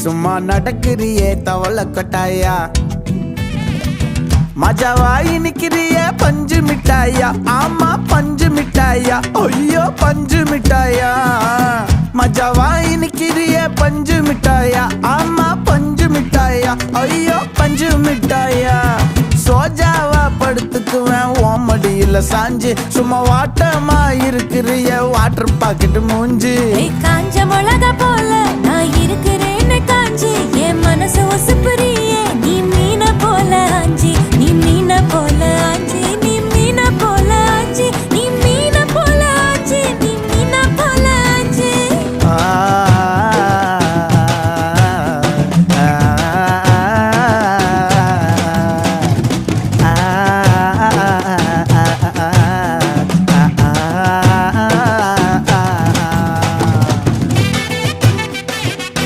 சும்மா நடக்கிறியே தவள கொட்டாயா மஜாவாய் நிக்கிறிய பஞ்சு மிட்டாயா ஆமா பஞ்சு மிட்டாயா ஐயோ பஞ்சு மிட்டாயா மஜாவாய் நிக்கிறிய பஞ்சு மிட்டாயா ஆமா பஞ்சு மிட்டாயா ஐயோ பஞ்சு மிட்டாயா சோஜாவா படுத்துக்குவேன் ஓமடியில சாஞ்சு சும்மா வாட்டமா இருக்கிறிய வாட்டர் பாக்கெட் மூஞ்சு காஞ்ச மிளகா போல